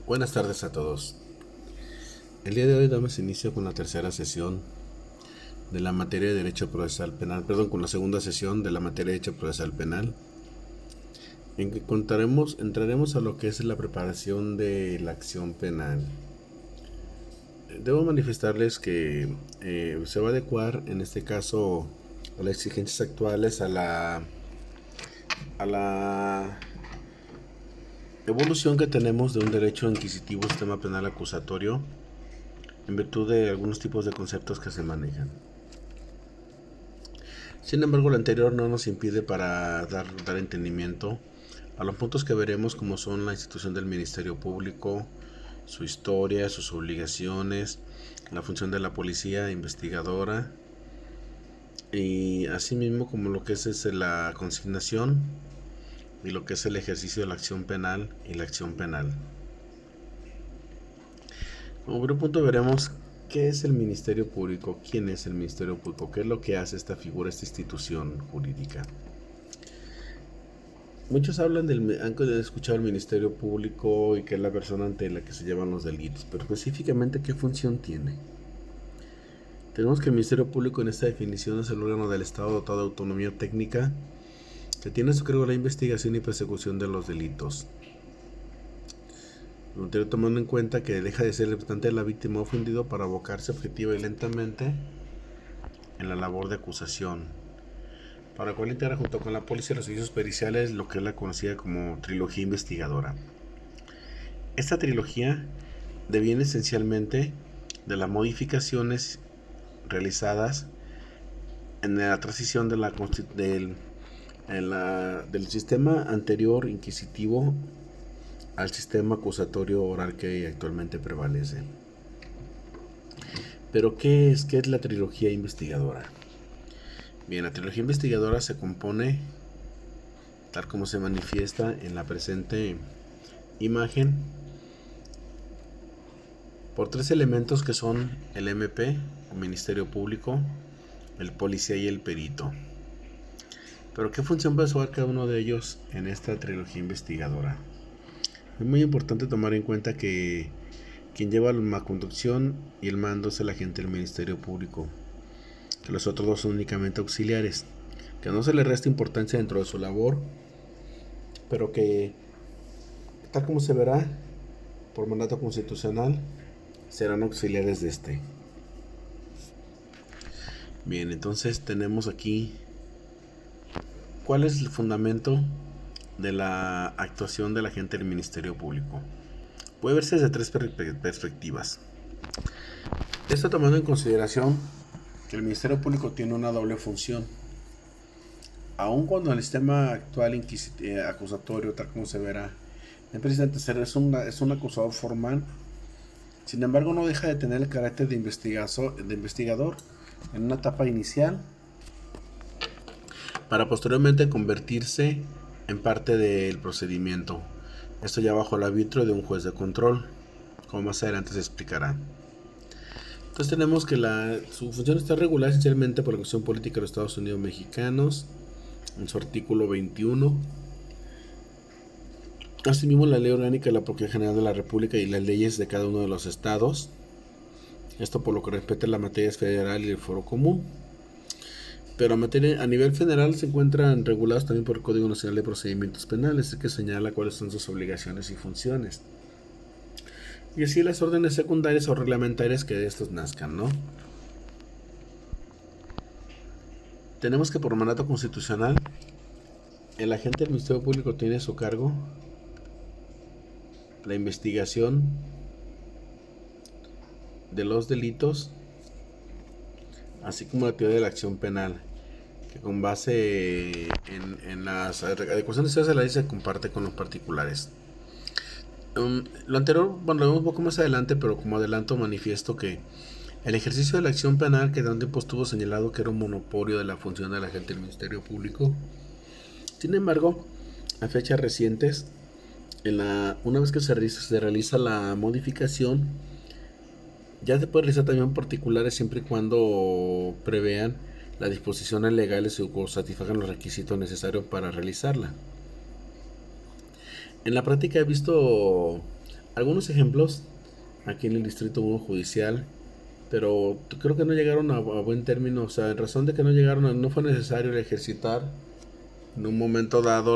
Buenas tardes a todos. El día de hoy damos inicio con la tercera sesión de la materia de Derecho Procesal Penal, con la segunda sesión de la materia de Derecho Procesal Penal, en que entraremos a lo que es la preparación de la acción penal. Debo manifestarles que se va a adecuar, en este caso, a las exigencias actuales, a la evolución que tenemos de un derecho inquisitivo, sistema penal acusatorio, en virtud de algunos tipos de conceptos que se manejan. Sin embargo, lo anterior no nos impide para dar entendimiento a los puntos que veremos, como son la institución del Ministerio Público, su historia, sus obligaciones, la función de la policía investigadora, y asimismo como lo que es la consignación y lo que es el ejercicio de la acción penal y la acción penal. Como primer punto veremos qué es el Ministerio Público, quién es el Ministerio Público, qué es lo que hace esta figura, esta institución jurídica. Muchos han escuchado el Ministerio Público y que es la persona ante la que se llevan los delitos, pero específicamente qué función tiene. Tenemos que el Ministerio Público, en esta definición, es el órgano del Estado dotado de autonomía técnica que tiene a su cargo la investigación y persecución de los delitos. Lo anterior tomando en cuenta que deja de ser el representante de la víctima ofendido para abocarse objetiva y lentamente en la labor de acusación, para la cual integra junto con la policía y los servicios periciales lo que es la conocida como trilogía investigadora. Esta trilogía deviene esencialmente de las modificaciones realizadas en la transición del sistema anterior inquisitivo al sistema acusatorio oral que actualmente prevalece. Pero ¿qué es la trilogía investigadora? Bien, la trilogía investigadora se compone, tal como se manifiesta en la presente imagen, por tres elementos que son el MP, el Ministerio Público, el policía y el perito. Pero ¿qué función va a jugar cada uno de ellos en esta trilogía investigadora? Es muy importante tomar en cuenta que quien lleva la conducción y el mando es el agente del Ministerio Público, que los otros dos son únicamente auxiliares, que no se le resta importancia dentro de su labor, pero que, tal como se verá, por mandato constitucional, serán auxiliares de este. Bien, entonces tenemos aquí cuál es el fundamento de la actuación del agente del Ministerio Público. Puede verse desde tres perspectivas. Esto tomando en consideración que el Ministerio Público tiene una doble función. Aun cuando el sistema actual acusatorio, tal como se verá, es un acusador formal, sin embargo no deja de tener el carácter de investigador en una etapa inicial, para posteriormente convertirse en parte del procedimiento. Esto ya bajo el arbitrio de un juez de control, como más adelante se explicará. Entonces tenemos que su función está regulada esencialmente por la Constitución Política de los Estados Unidos Mexicanos, en su artículo 21. Asimismo, la Ley Orgánica de la Procuraduría General de la República y las leyes de cada uno de los estados. Esto por lo que respecta a la materia federal y el foro común. Pero a nivel federal se encuentran regulados también por el Código Nacional de Procedimientos Penales, que señala cuáles son sus obligaciones y funciones. Y así las órdenes secundarias o reglamentarias que de estos nazcan, ¿no? Tenemos que por mandato constitucional, el agente del Ministerio Público tiene a su cargo la investigación de los delitos, así como la teoría de la acción penal, que con base en las adecuaciones de la ley se comparte con los particulares. Lo anterior, bueno, lo vemos un poco más adelante, pero como adelanto manifiesto que el ejercicio de la acción penal, que de un tiempo estuvo señalado que era un monopolio de la función de la agente del Ministerio Público. Sin embargo, a fechas recientes, una vez que se realiza la modificación, ya se puede realizar también particulares siempre y cuando prevean las disposiciones legales o satisfagan los requisitos necesarios para realizarla. En la práctica he visto Algunos ejemplos aquí en el Distrito 1 Judicial, pero creo que no llegaron a buen término, o sea, en razón de que no llegaron, no fue necesario ejercitar en un momento dado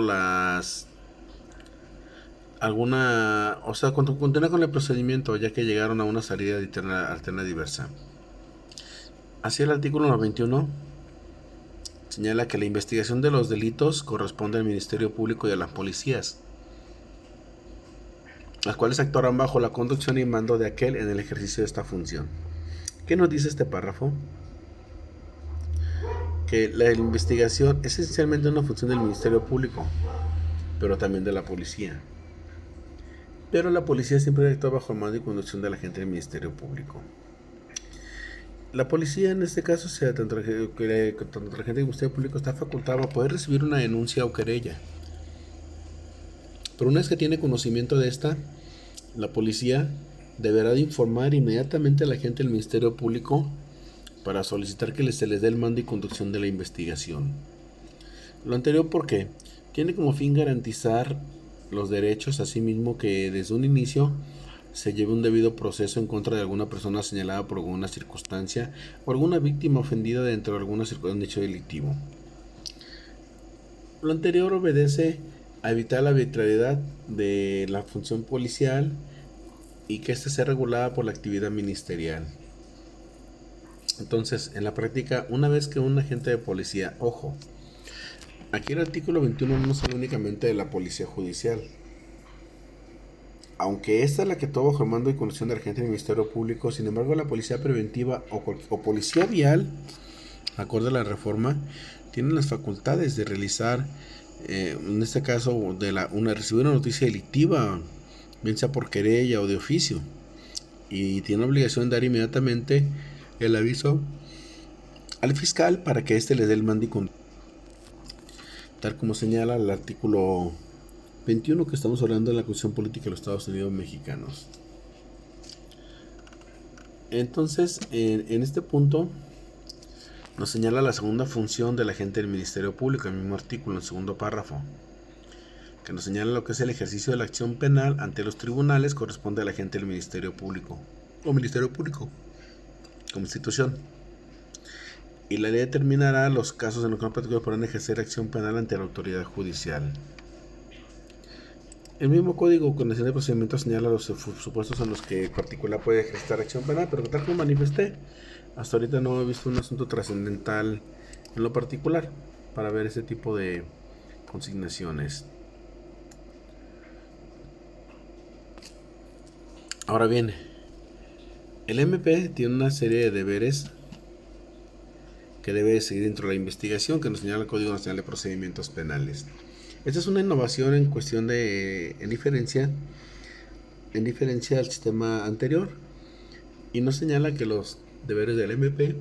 o sea, continúa con el procedimiento ya que llegaron a una salida alterna diversa. Así el artículo 91 señala que la investigación de los delitos corresponde al Ministerio Público y a las policías, las cuales actuarán bajo la conducción y mando de aquel en el ejercicio de esta función. ¿Qué nos dice este párrafo? Que la investigación es esencialmente una función del Ministerio Público, pero también de la policía. Pero la policía siempre actúa bajo el mando y conducción de la gente del Ministerio Público. La policía en este caso, tanto la gente del Ministerio Público está facultada a poder recibir una denuncia o querella. Pero una vez que tiene conocimiento de esta, la policía deberá de informar inmediatamente a la gente del Ministerio Público para solicitar que se les dé el mando y conducción de la investigación. Lo anterior porque tiene como fin garantizar los derechos, asimismo que desde un inicio se lleve un debido proceso en contra de alguna persona señalada por alguna circunstancia o alguna víctima ofendida dentro de alguna circunstancia de hecho delictivo. Lo anterior obedece a evitar la arbitrariedad de la función policial y que ésta sea regulada por la actividad ministerial. Entonces, en la práctica, una vez que un agente de policía, ojo, aquí el artículo 21 no habla únicamente de la policía judicial, aunque esta es la que tuvo bajo el mando y conducción del agente del Ministerio Público. Sin embargo, la policía preventiva o policía vial, acorde a la reforma, tienen las facultades de realizar, en este caso, recibir una noticia delictiva, bien sea por querella o de oficio, y tiene la obligación de dar inmediatamente el aviso al fiscal para que éste le dé el mando y conducción, tal como señala el artículo 21 que estamos hablando de la Constitución Política de los Estados Unidos Mexicanos. Entonces, en este punto nos señala la segunda función del agente del Ministerio Público, el mismo artículo, en el segundo párrafo, que nos señala lo que es el ejercicio de la acción penal ante los tribunales corresponde al agente del Ministerio Público o Ministerio Público como institución. Y la ley determinará los casos en los que los particulares podrán ejercer acción penal ante la autoridad judicial. El mismo Código Nacional de Procedimientos señala los supuestos en los que el particular puede ejercer acción penal, pero tal como manifesté, hasta ahorita no he visto un asunto trascendental en lo particular para ver ese tipo de consignaciones. Ahora bien, el MP tiene una serie de deberes que debe seguir dentro de la investigación que nos señala el Código Nacional de Procedimientos Penales. Esta es una innovación en cuestión en diferencia al sistema anterior, y nos señala que los deberes del MP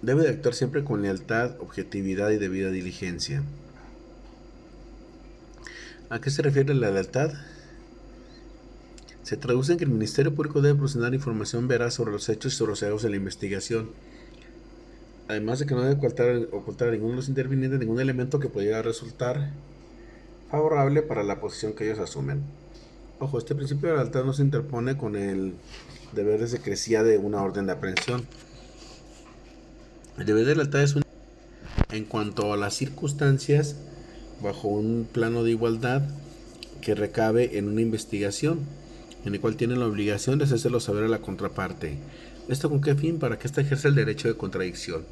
debe de actuar siempre con lealtad, objetividad y debida diligencia. ¿A qué se refiere la lealtad? Se traduce en que el Ministerio Público debe proporcionar información veraz sobre los hechos y sobre los hallazgos de la investigación, además de que no debe ocultar a ninguno de los intervinientes ningún elemento que pudiera resultar favorable para la posición que ellos asumen. Ojo, este principio de lealtad no se interpone con el deber de secrecía de una orden de aprehensión. El deber de lealtad es en cuanto a las circunstancias bajo un plano de igualdad que recabe en una investigación, en el cual tiene la obligación de hacérselo saber a la contraparte. ¿Esto con qué fin? Para que ésta ejerza el derecho de contradicción,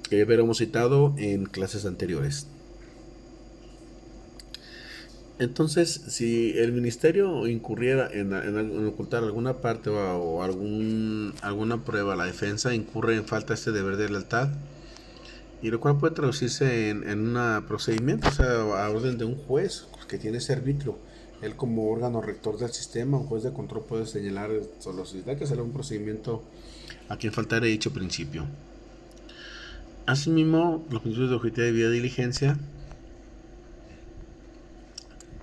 que ya hubiéramos citado en clases anteriores. Entonces, si el ministerio incurriera en ocultar alguna parte o alguna prueba, la defensa incurre en falta de este deber de lealtad, y lo cual puede traducirse en un procedimiento, o sea, a orden de un juez que tiene ese arbitrio. Él, como órgano rector del sistema, un juez de control, puede señalar, solicitar que se haga un procedimiento a quien faltare dicho principio. Asimismo, los principios de objetividad y debida diligencia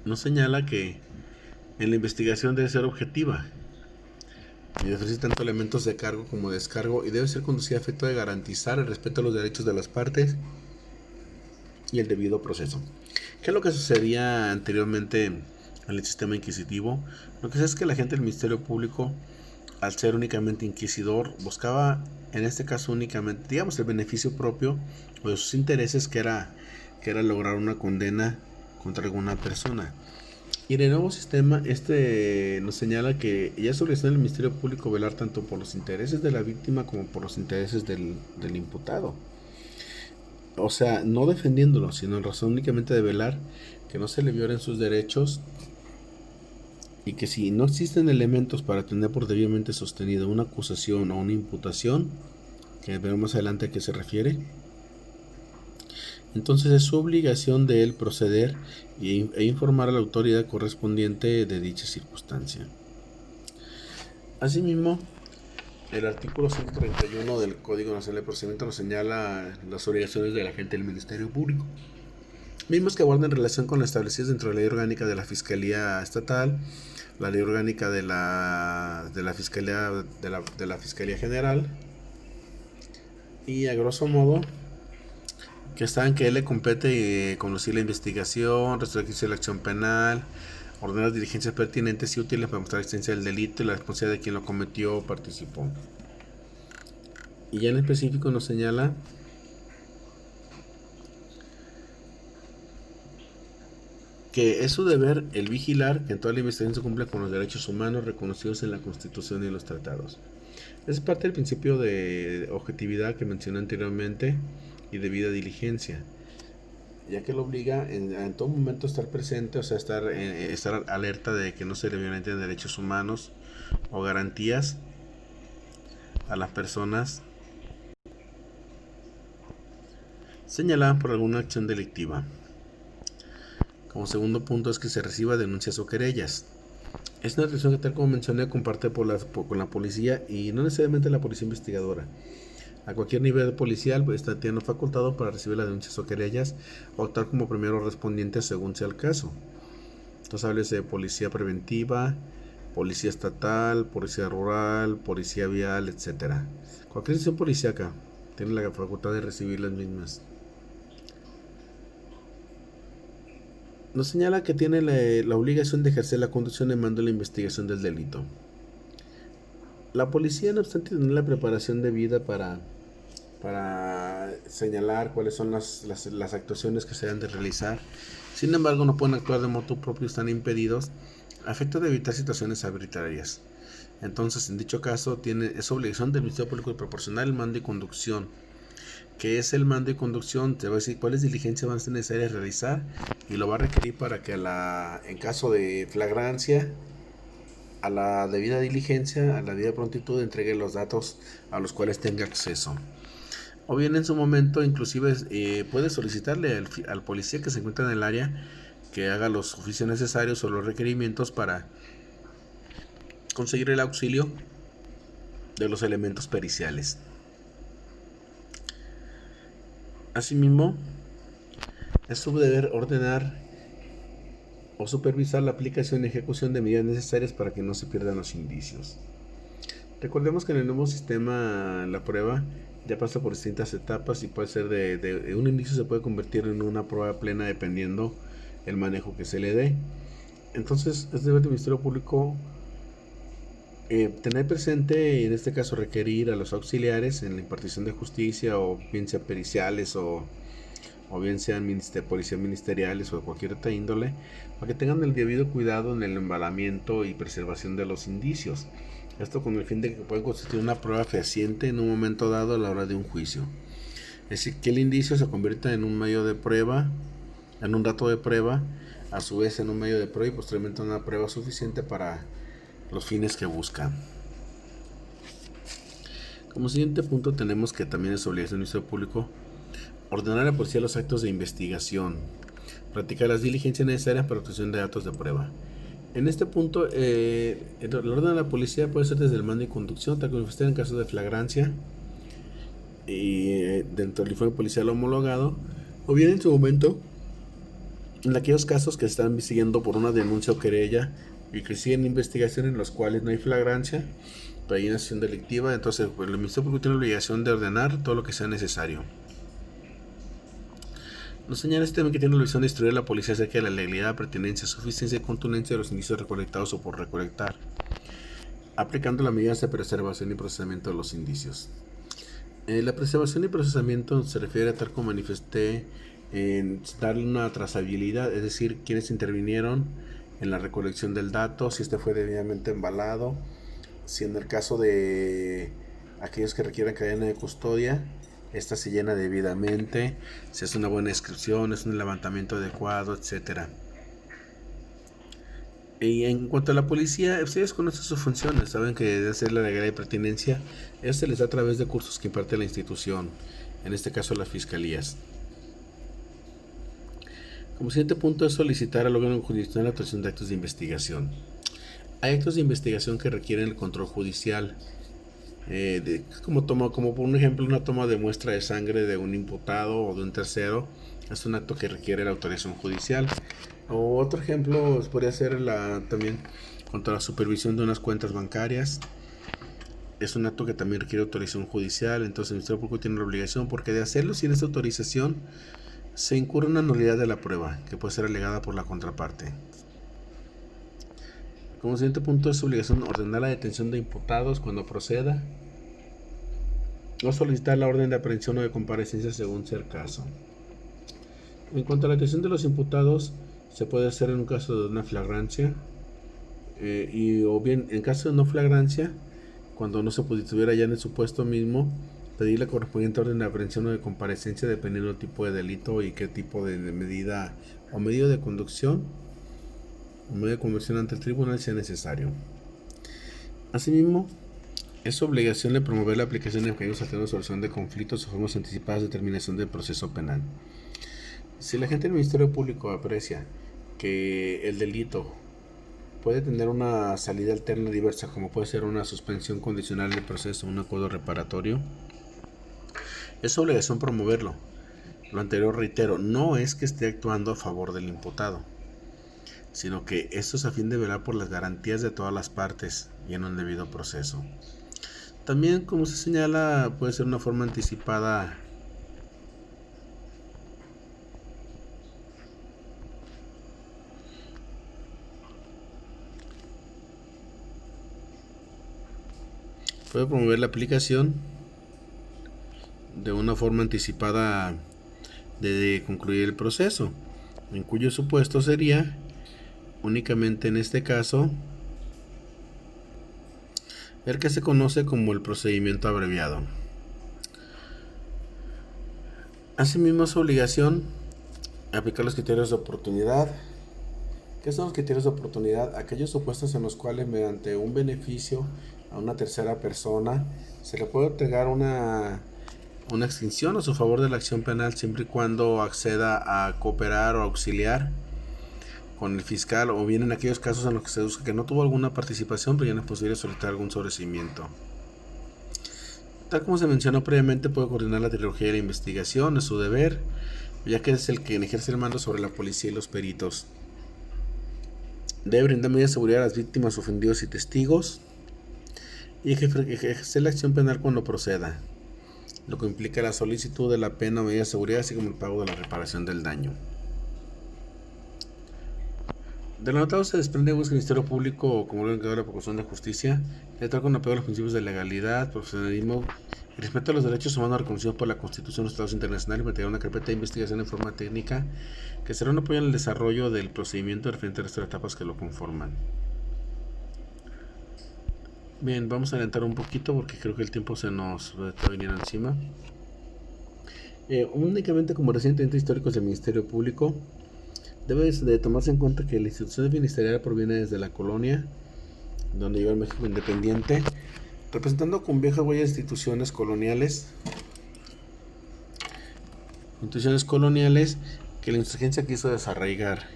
nos señala que en la investigación debe ser objetiva y debe ofrecer tanto elementos de cargo como descargo, y debe ser conducida a efecto de garantizar el respeto a los derechos de las partes y el debido proceso. ¿Qué es lo que sucedía anteriormente en el sistema inquisitivo. Lo que sé es que la gente del Ministerio Público, al ser únicamente inquisidor, buscaba en este caso únicamente, digamos, el beneficio propio o de sus intereses, que era lograr una condena contra alguna persona. Y en el nuevo sistema, nos señala que ya es obligación del Ministerio Público velar tanto por los intereses de la víctima como por los intereses del imputado. O sea, no defendiéndolo, sino en razón únicamente de velar que no se le violen sus derechos, y que si no existen elementos para tener por debidamente sostenida una acusación o una imputación, que veremos más adelante a qué se refiere, entonces es su obligación de él proceder e informar a la autoridad correspondiente de dicha circunstancia. Asimismo, el artículo 131 del Código Nacional de Procedimiento nos señala las obligaciones del agente del Ministerio Público, mismos que guardan relación con lo establecidas dentro de la ley orgánica de la Fiscalía Estatal, la ley orgánica de la Fiscalía General, y a grosso modo que está en que él le compete conducir la investigación, resolver la acción penal, ordenar las diligencias pertinentes y útiles para mostrar la existencia del delito y la responsabilidad de quien lo cometió o participó. Y ya en específico nos señala que es su deber el vigilar que en toda la investigación se cumpla con los derechos humanos reconocidos en la Constitución y los tratados. Es parte del principio de objetividad que mencioné anteriormente y debida diligencia, ya que lo obliga en todo momento a estar presente, o sea, estar alerta de que no se le violenten derechos humanos o garantías a las personas señaladas por alguna acción delictiva. Como segundo punto es que se reciba denuncias o querellas. Es una relación que, tal como mencioné, comparte con la policía, y no necesariamente la policía investigadora. A cualquier nivel policial está teniendo facultado para recibir las denuncias o querellas o actuar como primero respondiente según sea el caso. Entonces háblese de policía preventiva, policía estatal, policía rural, policía vial, etc. Cualquier institución policíaca tiene la facultad de recibir las mismas. Nos señala que tiene la obligación de ejercer la conducción de mando en la investigación del delito. La policía, no obstante tener la preparación debida para señalar cuáles son las actuaciones que se deben de realizar, sin embargo no pueden actuar de motu propio, están impedidos a efecto de evitar situaciones arbitrarias. Entonces, en dicho caso, es obligación del Ministerio Público de proporcionar el mando y conducción. ¿Qué es el mando y conducción? Te va a decir cuáles diligencias van a ser necesarias realizar, y lo va a requerir para que en caso de flagrancia, a la debida diligencia, a la debida prontitud, entregue los datos a los cuales tenga acceso. O bien en su momento inclusive puede solicitarle al policía que se encuentra en el área que haga los oficios necesarios o los requerimientos para conseguir el auxilio de los elementos periciales. Asimismo, es su deber ordenar o supervisar la aplicación y ejecución de medidas necesarias para que no se pierdan los indicios. Recordemos que en el nuevo sistema la prueba ya pasa por distintas etapas y puede ser de un indicio se puede convertir en una prueba plena dependiendo el manejo que se le dé. Entonces es deber del Ministerio Público tener presente, y en este caso requerir a los auxiliares en la impartición de justicia, o bien sean periciales o bien sean policías ministeriales o de cualquier otra índole, para que tengan el debido cuidado en el embalamiento y preservación de los indicios. Esto con el fin de que puedan constituir una prueba fehaciente en un momento dado a la hora de un juicio. Es decir, que el indicio se convierta en un medio de prueba, en un dato de prueba, a su vez en un medio de prueba y posteriormente una prueba suficiente para los fines que busca. Como siguiente punto tenemos que también es obligación del Ministerio Público ordenar a la policía los actos de investigación, practicar las diligencias necesarias para obtención de datos de prueba. En este punto, el orden de la policía puede ser desde el mando y conducción, tal como en caso de flagrancia y dentro del informe policial homologado, o bien en su momento en aquellos casos que están siguiendo por una denuncia o querella y que siguen investigaciones en los cuales no hay flagrancia, pero hay una acción delictiva. Entonces el Ministerio Público tiene la obligación de ordenar todo lo que sea necesario. Nos señala este también que tiene la visión de instruir a la policía acerca de la legalidad, pertinencia, suficiencia y contundencia de los indicios recolectados o por recolectar, aplicando las medidas de preservación y procesamiento de los indicios. La preservación y procesamiento se refiere a tal como manifesté en darle una trazabilidad, es decir, quienes intervinieron en la recolección del dato, si este fue debidamente embalado, si en el caso de aquellos que requieran cadena de custodia, esta se llena debidamente, si es una buena inscripción, es un levantamiento adecuado, etcétera. Y en cuanto a la policía, ustedes conocen sus funciones, saben que debe hacer la legalidad y pertinencia. Esto se les da a través de cursos que imparte la institución, en este caso las fiscalías. Como siguiente punto es solicitar al órgano jurisdiccional la actuación de actos de investigación. Hay actos de investigación que requieren el control judicial, como por un ejemplo una toma de muestra de sangre de un imputado o de un tercero, es un acto que requiere la autorización judicial. O otro ejemplo podría ser también contra la supervisión de unas cuentas bancarias, es un acto que también requiere autorización judicial. Entonces el Ministerio Público tiene la obligación, porque de hacerlo sin esta autorización se incurre una nulidad de la prueba que puede ser alegada por la contraparte. Como siguiente punto es obligación ordenar la detención de imputados cuando proceda, o solicitar la orden de aprehensión o de comparecencia según sea el caso. En cuanto a la detención de los imputados, se puede hacer en un caso de una flagrancia, o bien en caso de no flagrancia, cuando no se tuviera ya en el supuesto mismo, pedir la correspondiente orden de aprehensión o de comparecencia dependiendo del tipo de delito y qué tipo de medida o medio de conducción o medio de conducción ante el tribunal sea necesario. Asimismo, es obligación de promover la aplicación de mecanismos alternativos de solución de conflictos o formas anticipadas de terminación del proceso penal. Si la gente del Ministerio Público aprecia que el delito puede tener una salida alterna diversa, como puede ser una suspensión condicional del proceso, un acuerdo reparatorio, es obligación promoverlo. Lo anterior, reitero, no es que esté actuando a favor del imputado, sino que esto es a fin de velar por las garantías de todas las partes y en un debido proceso. También, como se señala, puede ser una forma anticipada puede promover la aplicación de una forma anticipada de concluir el proceso, en cuyo supuesto sería únicamente en este caso el que se conoce como el procedimiento abreviado. Asimismo, es obligación aplicar los criterios de oportunidad. ¿Qué son los criterios de oportunidad? Aquellos supuestos en los cuales mediante un beneficio a una tercera persona se le puede otorgar una extinción a su favor de la acción penal siempre y cuando acceda a cooperar o auxiliar con el fiscal, o bien en aquellos casos en los que se busca que no tuvo alguna participación pero ya no es posible solicitar algún sobreseimiento. Tal como se mencionó previamente, puede coordinar la trilogía de la investigación, es su deber, ya que es el que ejerce el mando sobre la policía y los peritos. Debe brindar medidas de seguridad a las víctimas, ofendidos y testigos, y ejercer la acción penal cuando proceda, lo que implica la solicitud de la pena o medida de seguridad, así como el pago de la reparación del daño. De lo notado se desprende que el Ministerio Público, como organizador de la Procuración de Justicia, debe tratar con apego a los principios de legalidad, profesionalismo y respeto a los derechos humanos reconocidos por la Constitución de los Estados Internacionales, y mantener una carpeta de investigación en forma técnica que será un apoyo en el desarrollo del procedimiento referente a las tres etapas que lo conforman. Bien, vamos a adelantar un poquito porque creo que el tiempo se nos está viniendo encima. Únicamente como recientemente históricos del Ministerio Público, debe de tomarse en cuenta que la institución ministerial proviene desde la colonia, donde llegó el México independiente, representando con vieja huella instituciones coloniales que la insurgencia quiso desarraigar.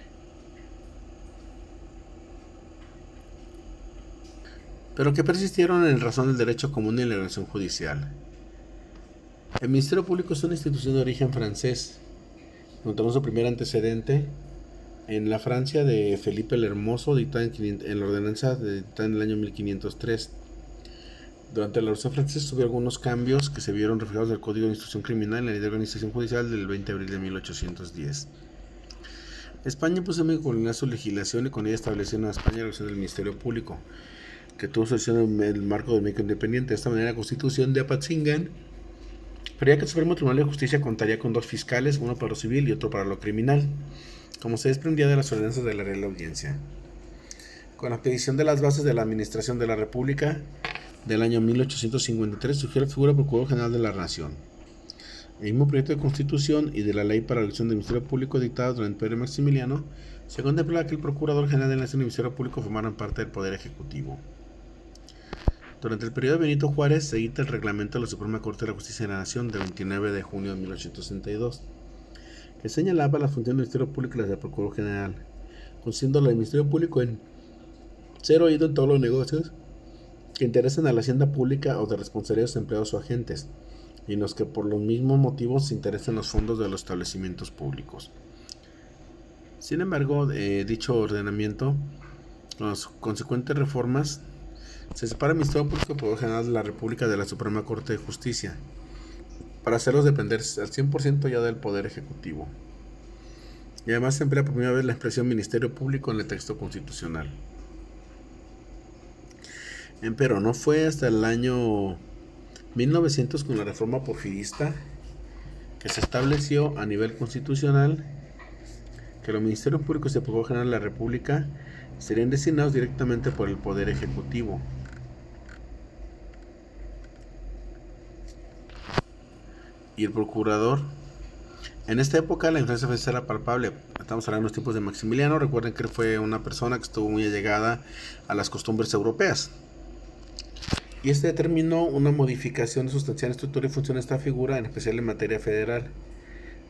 Pero que persistieron en razón del derecho común y la organización judicial. El Ministerio Público es una institución de origen francés. Encontramos su primer antecedente en la Francia de Felipe el Hermoso, dictada en la ordenanza dictada en el año 1503. Durante la Revolución Francesa hubo algunos cambios que se vieron reflejados en el Código de Instrucción Criminal en la Ley de Organización Judicial del 20 de abril de 1810. España puso en coordinar su legislación y con ella estableció en España la relación del Ministerio Público, que tuvo su acción en el marco del México Independiente. De esta manera, la Constitución de Apatzingán preveía que el Supremo Tribunal de Justicia contaría con 2 fiscales, uno para lo civil y otro para lo criminal, como se desprendía de las ordenanzas de la Real Audiencia. Con la expedición de las bases de la Administración de la República del año 1853, surgió la figura del Procurador General de la Nación. El mismo proyecto de Constitución y de la Ley para la elección del Ministerio Público dictada durante el periodo Maximiliano se contemplaba que el Procurador General de la Nación y el Ministerio Público formaran parte del Poder Ejecutivo. Durante el periodo de Benito Juárez se edita el reglamento de la Suprema Corte de la Justicia de la Nación del 29 de junio de 1862, que señalaba las funciones del Ministerio Público y las del Procurador General, consistiendo la del Ministerio Público en ser oído en todos los negocios que interesen a la hacienda pública o de responsabilidad de los empleados o agentes, y en los que por los mismos motivos se interesan los fondos de los establecimientos públicos. Sin embargo, dicho ordenamiento, con las consecuentes reformas, se separa el Ministerio Público y Procurador General de la República de la Suprema Corte de Justicia, para hacerlos depender al 100% ya del Poder Ejecutivo. Y además se emplea por primera vez la expresión Ministerio Público en el texto constitucional. Pero no fue hasta el año 1900, con la reforma porfirista, que se estableció a nivel constitucional que los ministerios públicos y el Procurador General de la República serían designados directamente por el Poder Ejecutivo. Y el procurador, en esta época la influencia francesa era palpable. Estamos hablando de los tiempos de Maximiliano. Recuerden que fue una persona que estuvo muy allegada a las costumbres europeas. Y este determinó una modificación sustancial en estructura y función de esta figura, en especial en materia federal,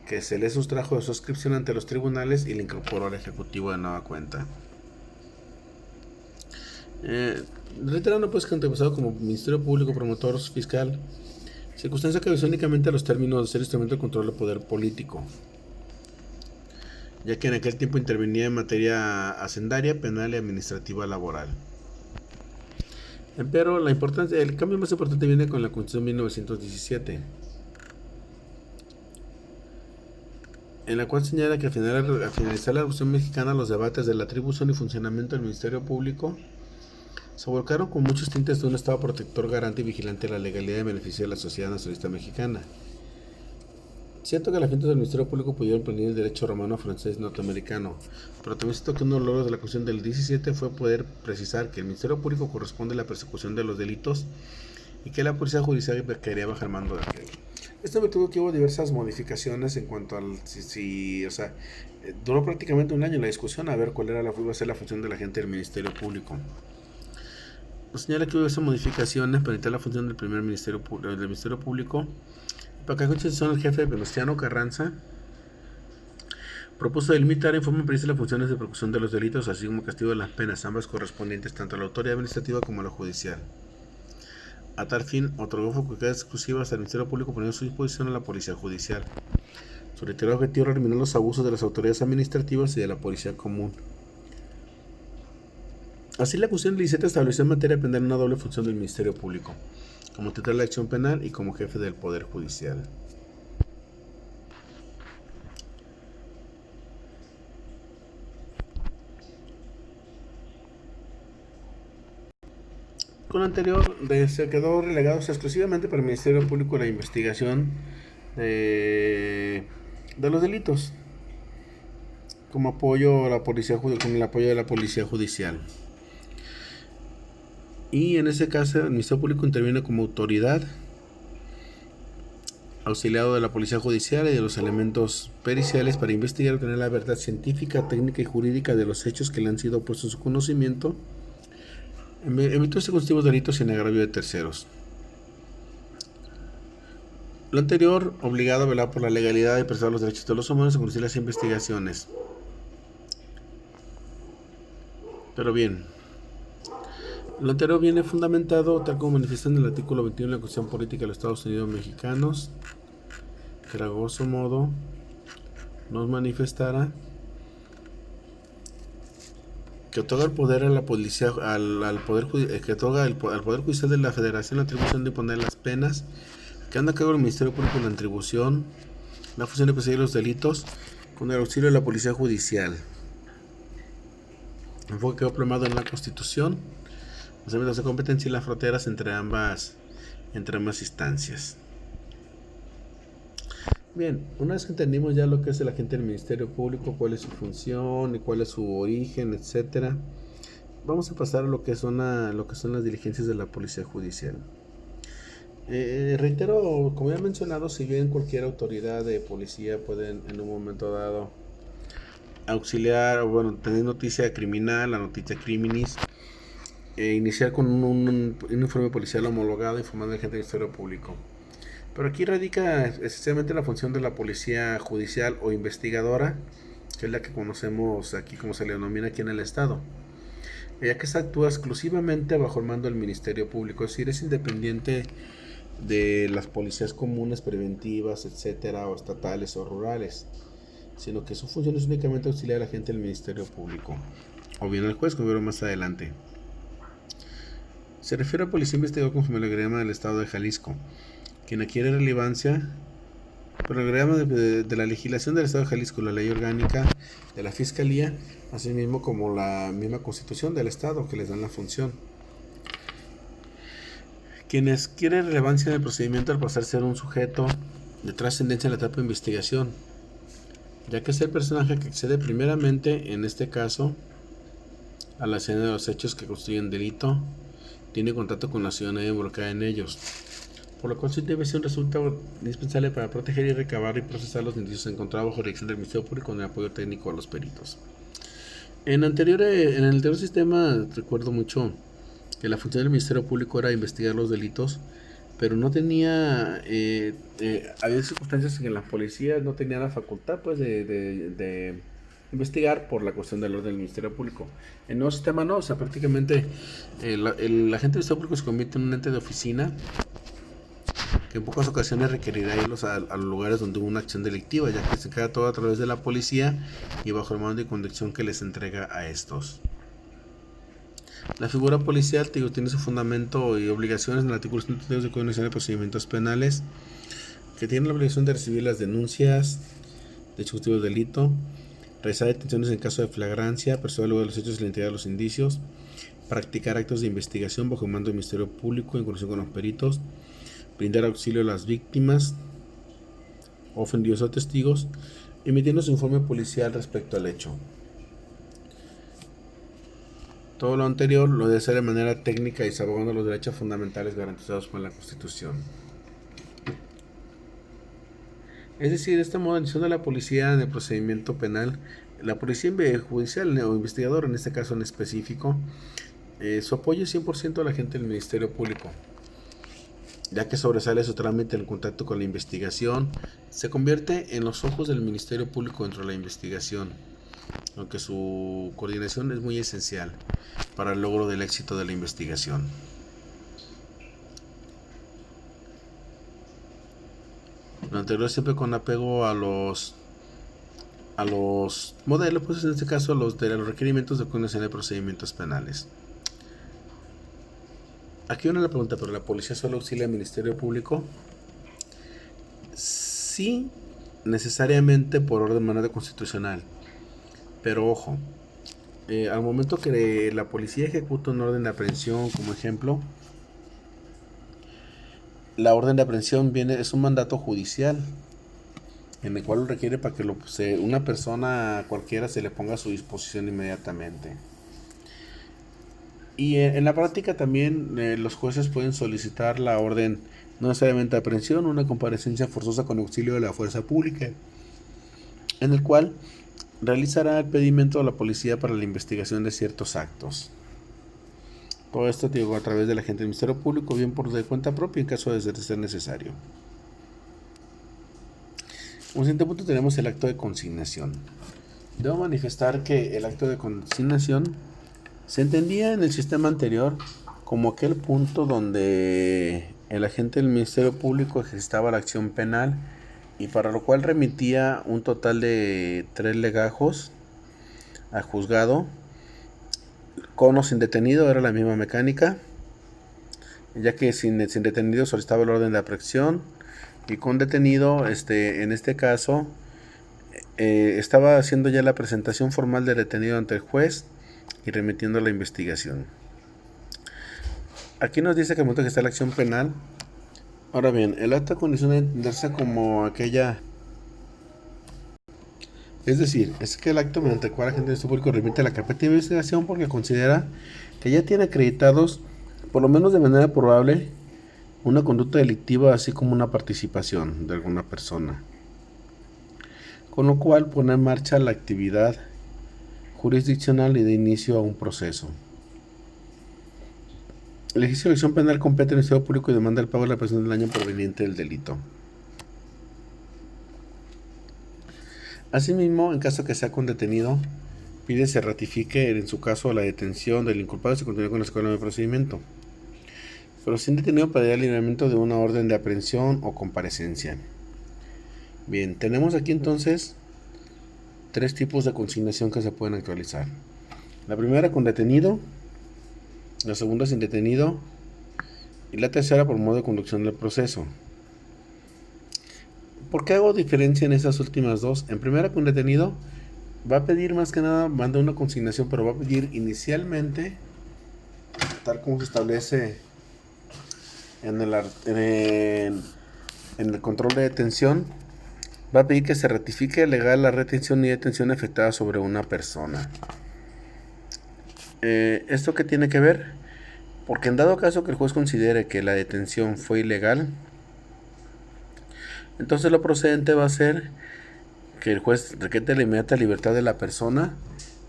que se le sustrajo de su adscripción ante los tribunales y le incorporó al Ejecutivo de nueva cuenta. Reiterando pues que antepasado como Ministerio Público, promotor, fiscal, circunstancia que obedece únicamente a los términos de ser instrumento de control del poder político, ya que en aquel tiempo intervenía en materia hacendaria, penal y administrativa laboral. Pero el cambio más importante viene con la Constitución de 1917, en la cual señala que al finalizar la Revolución Mexicana, los debates de la atribución y funcionamiento del Ministerio Público se volcaron con muchos tintes de un Estado protector, garante y vigilante de la legalidad y beneficio de la sociedad nacionalista mexicana. Siento que las gentes del Ministerio Público pudieron aprender el derecho romano, francés, norteamericano, pero también siento que uno de los logros de la Constitución del 17 fue poder precisar que el Ministerio Público corresponde a la persecución de los delitos y que la policía judicial quedaría bajo el mando de aquel. Esto me tuvo que hubo diversas modificaciones en cuanto al duró prácticamente un año la discusión a ver cuál iba a ser la función de la gente del Ministerio Público. Señala que hubo esas modificaciones para evitar la función del Ministerio Público. Para que la Constitución, el jefe Venustiano Carranza propuso delimitar en forma precisa las funciones de persecución de los delitos, así como castigo de las penas, ambas correspondientes tanto a la autoridad administrativa como a la judicial. A tal fin, otorgó facultades exclusivas al Ministerio Público, poniendo a su disposición a la Policía Judicial. Su reiterado objetivo era eliminar los abusos de las autoridades administrativas y de la Policía Común. Así, la Constitución del 17 estableció en materia penal una doble función del Ministerio Público, como titular de la acción penal y como jefe del Poder Judicial. Con lo anterior, se quedó relegado exclusivamente para el Ministerio Público la investigación de los delitos, como apoyo a la policía, con el apoyo de la Policía Judicial. Y en ese caso, el Ministerio Público interviene como autoridad, auxiliado de la Policía Judicial y de los elementos periciales para investigar y obtener la verdad científica, técnica y jurídica de los hechos que le han sido puestos en su conocimiento, en virtud de constitutivos delitos y en agravio de terceros. Lo anterior, obligado a velar por la legalidad y preservar los derechos de los humanos y conducir las investigaciones. Pero bien, lo anterior viene fundamentado, tal como manifiesta en el artículo 21 de la Constitución Política de los Estados Unidos Mexicanos, que a grosso modo nos manifestará que otorga el poder a la policía, al poder, que otorga al Poder Judicial de la Federación la atribución de imponer las penas, que anda a cargo del Ministerio Público la atribución, la función de perseguir los delitos, con el auxilio de la Policía Judicial. El enfoque quedó plasmado en la Constitución, los ámbitos de competencia y las fronteras entre ambas instancias. Bien, una vez que entendimos ya lo que es el agente del Ministerio Público, cuál es su función y cuál es su origen, etcétera, vamos a pasar a lo que son las diligencias de la Policía Judicial. Reitero, como ya he mencionado, si bien cualquier autoridad de policía puede en un momento dado auxiliar, o bueno, tener noticia criminal, la noticia criminis, iniciar con un informe policial homologado informando al agente del Ministerio Público. Pero aquí radica esencialmente la función de la policía judicial o investigadora, que es la que conocemos aquí como se le denomina aquí en el estado, ya que se actúa exclusivamente bajo el mando del Ministerio Público, es decir, es independiente de las policías comunes, preventivas, etcétera, o estatales o rurales, sino que su función es únicamente auxiliar a la gente del Ministerio Público, o bien al juez, como veremos más adelante. Se refiere a policía investigador conforme al reglamento del estado de Jalisco, quien adquiere relevancia por el reglamento de la legislación del estado de Jalisco, la ley orgánica de la Fiscalía, así mismo como la misma constitución del estado que les dan la función. Quienes quieren relevancia en el procedimiento al pasar a ser un sujeto de trascendencia en la etapa de investigación, ya que es el personaje que accede primeramente, en este caso, a la escena de los hechos que constituyen delito, tiene contacto con la ciudadanía involucrada en ellos, por lo cual su intervención resulta indispensable para proteger y recabar y procesar los indicios encontrados bajo dirección del Ministerio Público con el apoyo técnico de los peritos. En el anterior sistema recuerdo mucho que la función del Ministerio Público era investigar los delitos, pero no tenía, había circunstancias en que la policía no tenía la facultad pues de investigar por la cuestión del orden del Ministerio Público. En el nuevo sistema no, o sea, prácticamente el agente del Ministerio Público se convierte en un ente de oficina que en pocas ocasiones requerirá irlos a los lugares donde hubo una acción delictiva, ya que se queda todo a través de la policía y bajo el mando y conducción que les entrega a estos. La figura policial tiene su fundamento y obligaciones en el artículo 132 del Código Nacional de Procedimientos Penales, que tiene la obligación de recibir las denuncias de hechos de delito, realizar detenciones en caso de flagrancia, perseguir luego de los hechos y la identidad de los indicios, practicar actos de investigación bajo el mando del Ministerio Público en conexión con los peritos, brindar auxilio a las víctimas, ofendidos o testigos, emitiendo su informe policial respecto al hecho. Todo lo anterior lo debe hacer de manera técnica y salvaguardando los derechos fundamentales garantizados por la Constitución. Es decir, esta modernización de la policía en el procedimiento penal, la policía judicial o investigador, en este caso en específico, su apoyo es 100% a la gente del Ministerio Público, ya que sobresale su trámite en contacto con la investigación, se convierte en los ojos del Ministerio Público dentro de la investigación, aunque su coordinación es muy esencial para el logro del éxito de la investigación. Lo anterior siempre con apego a los modelos, pues en este caso a los requerimientos de conocimiento de procedimientos penales. Aquí viene la pregunta, ¿pero la policía solo auxilia al Ministerio Público? Sí, necesariamente por orden de manera constitucional. Pero ojo, al momento que la policía ejecuta un orden de aprehensión, como ejemplo, la orden de aprehensión es un mandato judicial, en el cual lo requiere para que una persona cualquiera se le ponga a su disposición inmediatamente. Y en la práctica también los jueces pueden solicitar la orden, no necesariamente de aprehensión, una comparecencia forzosa con auxilio de la fuerza pública, en el cual realizará el pedimento a la policía para la investigación de ciertos actos. Todo esto a través del agente del Ministerio Público, bien por de cuenta propia en caso de ser necesario. Como siguiente punto tenemos el acto de consignación. Debo manifestar que el acto de consignación se entendía en el sistema anterior como aquel punto donde el agente del Ministerio Público ejercitaba la acción penal y para lo cual remitía un total de 3 legajos al juzgado Con o sin detenido era la misma mecánica, ya que sin detenido solicitaba el orden de aprehensión, y con detenido, en este caso, estaba haciendo ya la presentación formal del detenido ante el juez y remitiendo la investigación. Aquí nos dice que el momento que está la acción penal. Ahora bien, el acto de condición debe entenderse como aquella. Es decir, es que el acto mediante el cual el agente de público remite la carpeta de investigación porque considera que ya tiene acreditados, por lo menos de manera probable, una conducta delictiva, así como una participación de alguna persona. Con lo cual pone en marcha la actividad jurisdiccional y de inicio a un proceso. El ejercicio de acción penal compete en el Ministerio Público y demanda el pago de la prestación del daño proveniente del delito. Asimismo, en caso que sea con detenido, pide se ratifique en su caso la detención del inculpado y se continúe con la escuela de procedimiento. Pero sin detenido pediría el libramiento de una orden de aprehensión o comparecencia. Bien, tenemos aquí entonces 3 tipos de consignación que se pueden actualizar. La primera con detenido, la segunda sin detenido y la tercera por modo de conducción del proceso. ¿Por qué hago diferencia en esas últimas dos? En primera con detenido va a pedir más que nada, manda una consignación, pero va a pedir inicialmente, tal como se establece en el control de detención, va a pedir que se ratifique legal la retención y detención efectuada sobre una persona. ¿Esto qué tiene que ver? Porque en dado caso que el juez considere que la detención fue ilegal, entonces lo procedente va a ser que el juez requiere la inmediata libertad de la persona,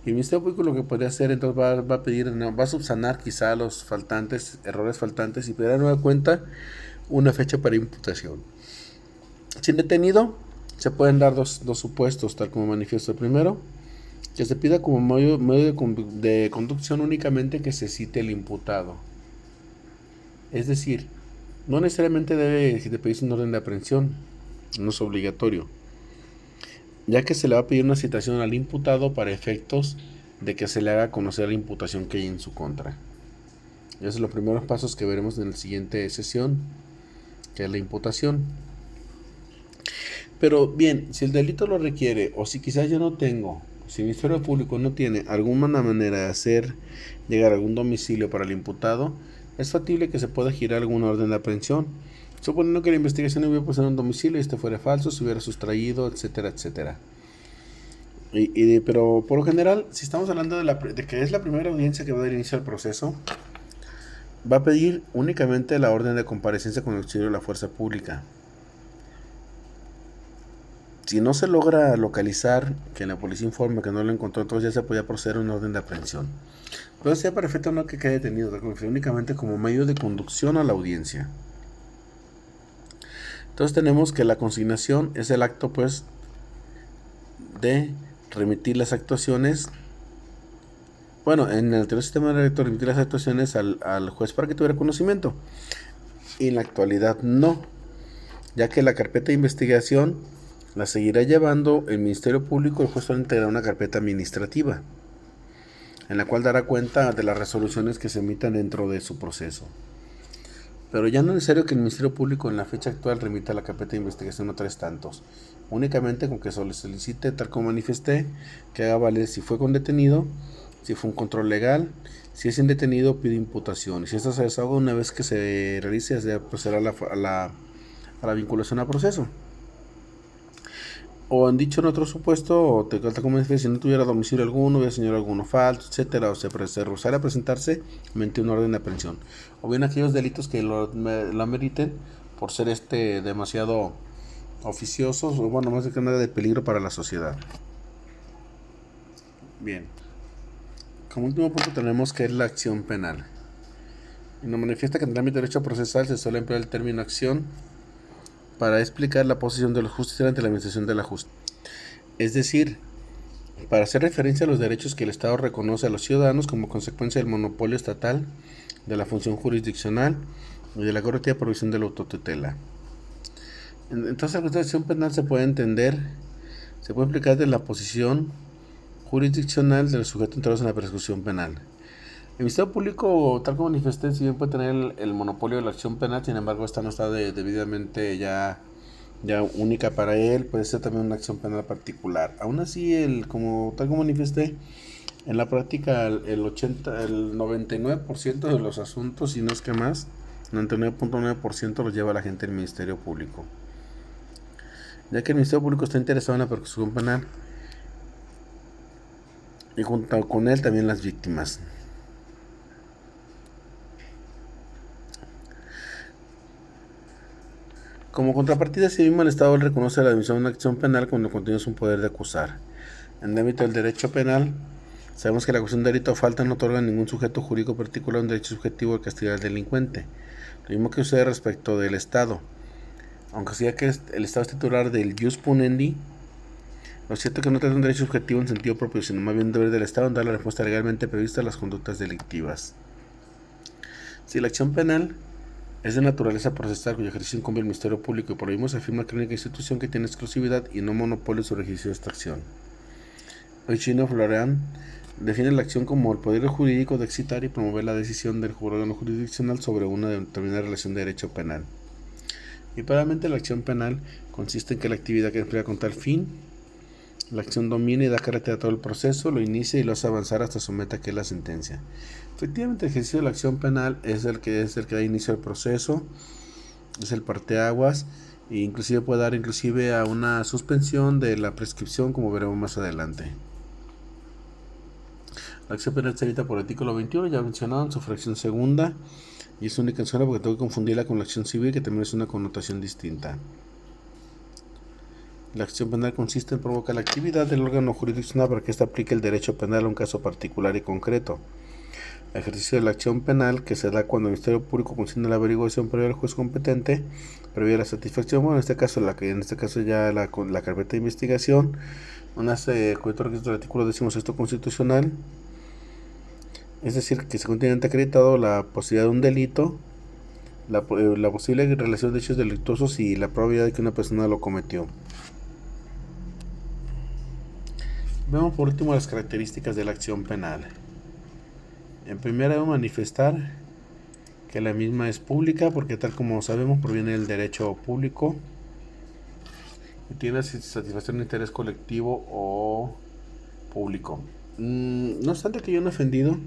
y el Ministerio Público lo que podría hacer entonces va a pedir, va a subsanar quizá los errores faltantes y pedir a nueva cuenta una fecha para imputación. Sin detenido se pueden dar dos supuestos, tal como manifiesto el primero, que se pida como medio de conducción únicamente que se cite el imputado. Es decir, no necesariamente debe de pedirse un orden de aprehensión, no es obligatorio, ya que se le va a pedir una citación al imputado para efectos de que se le haga conocer la imputación que hay en su contra. Esos son los primeros pasos que veremos en la siguiente sesión, que es la imputación. Pero bien, si el delito lo requiere, o si quizás yo no tengo, si el Ministerio Público no tiene alguna manera de hacer llegar a algún domicilio para el imputado, es factible que se pueda girar alguna orden de aprehensión, suponiendo que la investigación hubiera pasado en un domicilio y este fuera falso, se hubiera sustraído, etcétera, etcétera. Pero por lo general, si estamos hablando de que es la primera audiencia que va a dar inicio al proceso, va a pedir únicamente la orden de comparecencia con el auxilio de la fuerza pública. Si no se logra localizar, que la policía informe que no lo encontró, entonces ya se podía proceder a una orden de aprehensión. Pero sea perfecto no que quede detenido, únicamente como medio de conducción a la audiencia. Entonces tenemos que la consignación es el acto, pues, de remitir las actuaciones. Bueno, en el anterior sistema de remitir las actuaciones al juez para que tuviera conocimiento. Y en la actualidad no, ya que la carpeta de investigación la seguirá llevando el Ministerio Público. El juez solo integrará una carpeta administrativa, en la cual dará cuenta de las resoluciones que se emitan dentro de su proceso. Pero ya no es necesario que el Ministerio Público en la fecha actual remita la carpeta de investigación a 3 tantos. Únicamente con que solo solicite, tal como manifesté, que haga valer si fue con detenido, si fue un control legal, si es indetenido pide imputación. Y si esto se deshaga una vez que se realice, se procederá a la vinculación a proceso. O han dicho en otro supuesto, como si no tuviera domicilio alguno, hubiera señalado alguno falso, etcétera, o se rehusara a presentarse mediante una orden de aprehensión. O bien aquellos delitos que lo ameriten por ser demasiado oficiosos, o bueno, más que nada de peligro para la sociedad. Bien. Como último punto tenemos que es la acción penal. Y nos manifiesta que en el ámbito de derecho procesal se suele emplear el término acción para explicar la posición de los justiciables ante la administración de la justicia. Es decir, para hacer referencia a los derechos que el Estado reconoce a los ciudadanos como consecuencia del monopolio estatal, de la función jurisdiccional y de la correcta provisión de la autotutela. Entonces, la acción penal se puede explicar de la posición jurisdiccional del sujeto entrados en la persecución penal. El Ministerio Público, tal como manifesté, si bien puede tener el monopolio de la acción penal, sin embargo, esta no está debidamente ya única para él, puede ser también una acción penal particular. Aún así, como tal como manifesté, en la práctica el 99% de los asuntos, si no es que más, 99.9% los lleva la gente del Ministerio Público. Ya que el Ministerio Público está interesado en la persecución penal y junto con él también las víctimas. Como contrapartida, sí mismo el Estado reconoce la admisión de una acción penal cuando contiene un poder de acusar. En el ámbito del derecho penal, sabemos que la acusación de delito o falta no otorga a ningún sujeto jurídico particular un derecho subjetivo de castigar al delincuente. Lo mismo que sucede respecto del Estado. Aunque sea que el Estado es titular del jus punendi, lo cierto es que no trata un derecho subjetivo en sentido propio, sino más bien un deber del Estado en dar la respuesta legalmente prevista a las conductas delictivas. Si la acción penal es de naturaleza procesal cuyo ejercicio incumbe el Ministerio Público y por lo mismo se afirma que es la única institución que tiene exclusividad y no monopolio sobre el ejercicio de esta acción. Eugenio Florian define la acción como el poder jurídico de excitar y promover la decisión del órgano jurisdiccional sobre una determinada relación de derecho penal. Y paralelamente la acción penal consiste en que la actividad que emplea con tal fin, la acción domina y da carácter a todo el proceso, lo inicia y lo hace avanzar hasta someta que es la sentencia. Efectivamente, el ejercicio de la acción penal es el que da inicio al proceso, es el parteaguas, e inclusive puede dar a una suspensión de la prescripción, como veremos más adelante. La acción penal está evita por el artículo 21, ya mencionado en su fracción segunda, y es única en zona porque tengo que confundirla con la acción civil, que también es una connotación distinta. La acción penal consiste en provocar la actividad del órgano jurisdiccional para que éste aplique el derecho penal a un caso particular y concreto. El ejercicio de la acción penal, que se da cuando el Ministerio Público consigna la averiguación previa al juez competente, previa la satisfacción, bueno, en este caso ya la carpeta de investigación, nace con el artículo 16 constitucional, es decir, que se contiene acreditado la posibilidad de un delito, la posible relación de hechos delictuosos y la probabilidad de que una persona lo cometió. Vemos por último las características de la acción penal. En primera, debo manifestar que la misma es pública porque, tal como sabemos, proviene del derecho público y tiene satisfacción de interés colectivo o público. No obstante que yo no he ofendido,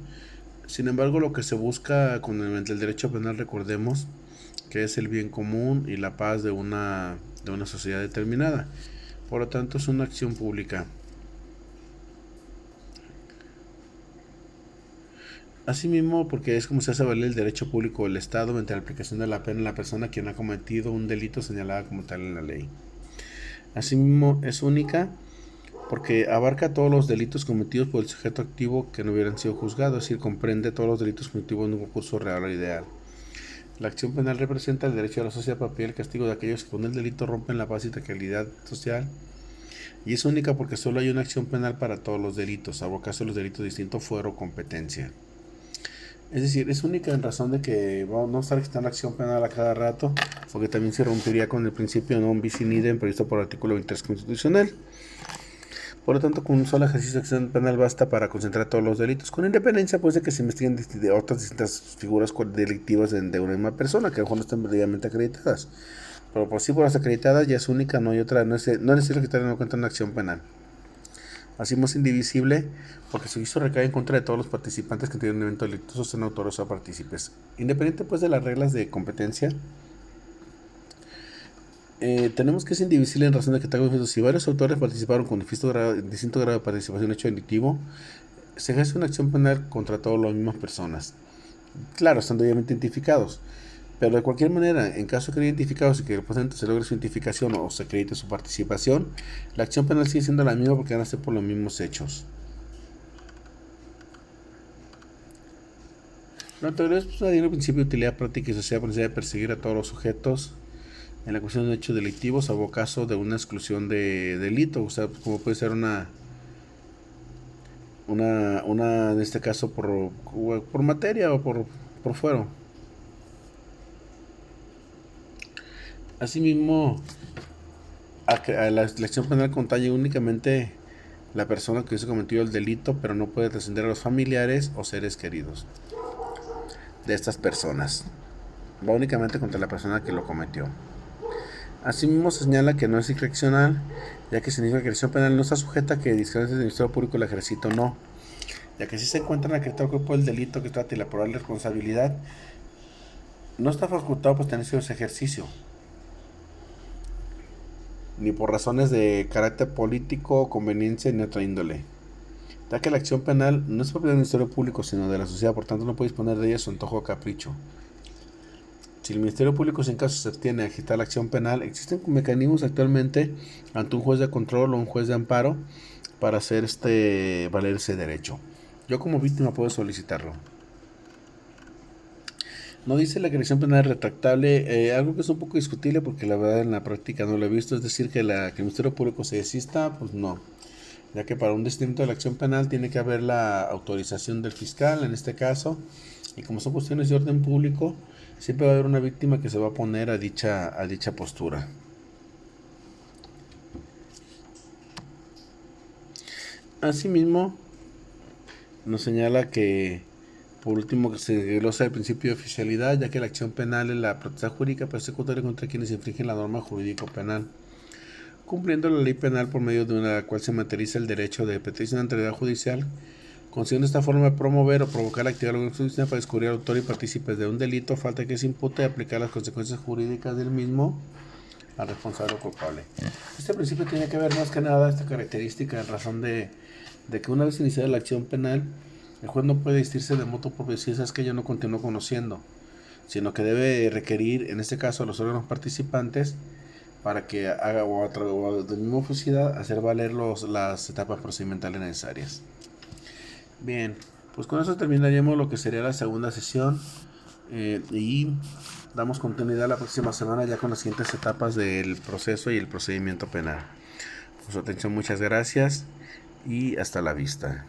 sin embargo, lo que se busca con el derecho penal, recordemos que es el bien común y la paz de una sociedad determinada. Por lo tanto, es una acción pública. Asimismo, porque es como se hace valer el derecho público del Estado mediante la aplicación de la pena a la persona quien ha cometido un delito señalado como tal en la ley. Asimismo, es única porque abarca todos los delitos cometidos por el sujeto activo que no hubieran sido juzgados, es decir, comprende todos los delitos cometidos en un concurso real o ideal. La acción penal representa el derecho de la sociedad para pedir el castigo de aquellos que con el delito rompen la paz y tranquilidad social, y es única porque solo hay una acción penal para todos los delitos, salvo caso de los delitos de distinto fuero o competencia. Es decir, es única en razón de que no estar quitando acción penal a cada rato, porque también se rompería con el principio non bis in idem previsto por el artículo 23 constitucional. Por lo tanto, con un solo ejercicio de acción penal basta para concentrar todos los delitos, con independencia pues de que se investiguen de otras distintas figuras delictivas de una misma persona, que a lo mejor no están debidamente acreditadas. Pero por sí, por las acreditadas ya es única, no hay otra, no es necesario quitar en cuenta una acción penal. Así es indivisible porque su uso recae en contra de todos los participantes que tienen un evento delictuoso, sean autores o partícipes. Independiente pues de las reglas de competencia, tenemos que es indivisible en razón de que si varios autores participaron con distinto grado de participación en hecho delictivo, se ejerce una acción penal contra todas las mismas personas. Claro, están debidamente identificados, pero de cualquier manera, en caso de que identificados y que el representante se logre su identificación o se acredite su participación, la acción penal sigue siendo la misma porque van a ser por los mismos hechos. La teoría es un principio de utilidad práctica y social por necesidad de perseguir a todos los sujetos en la cuestión de hechos delictivos, salvo caso de una exclusión de delito, o sea, como puede ser una en este caso por materia o por fuero. Asimismo, la acción penal contañe únicamente la persona que hubiese cometido el delito, pero no puede trascender a los familiares o seres queridos de estas personas. Va únicamente contra la persona que lo cometió. Asimismo, se señala que no es discrecional, ya que significa que la acción penal no está sujeta a que discreciones del Ministerio Público el ejercito no, ya que si se encuentra acreditado el cuerpo del delito que trata y la probable responsabilidad, no está facultado por tener ese ejercicio, ni por razones de carácter político, conveniencia ni otra índole, ya que la acción penal no es propiedad del Ministerio Público, sino de la sociedad, por tanto no puede disponer de ella a su antojo o capricho. Si el Ministerio Público sin caso se abstiene a agitar la acción penal, existen mecanismos actualmente ante un juez de control o un juez de amparo para hacer valer ese derecho. Yo como víctima puedo solicitarlo. No dice la que la acción penal es retractable, algo que es un poco discutible porque la verdad en la práctica no lo he visto, es decir, que el Ministerio Público se desista, pues no, ya que para un desistimiento de la acción penal tiene que haber la autorización del fiscal en este caso, y como son cuestiones de orden público, siempre va a haber una víctima que se va a oponer a dicha postura. Asimismo, nos señala que, por último, que se glosa el principio de oficialidad, ya que la acción penal es la potestad jurídica persecutoria contra quienes infringen la norma jurídico-penal, cumpliendo la ley penal por medio de la cual se materializa el derecho de petición ante la autoridad judicial, consiguiendo esta forma de promover o provocar la actividad de la organización judicial para descubrir al autor y partícipes de un delito, falta que se impute y aplicar las consecuencias jurídicas del mismo al responsable o culpable. Este principio tiene que ver más que nada esta característica en razón de que una vez iniciada la acción penal, el juez no puede desistirse de motu propio si es que yo no continúo conociendo, sino que debe requerir, en este caso, a los órganos participantes para que haga o de misma oficidad hacer valer las etapas procedimentales necesarias. Bien, pues con eso terminaríamos lo que sería la segunda sesión y damos continuidad la próxima semana ya con las siguientes etapas del proceso y el procedimiento penal. Por su atención, muchas gracias y hasta la vista.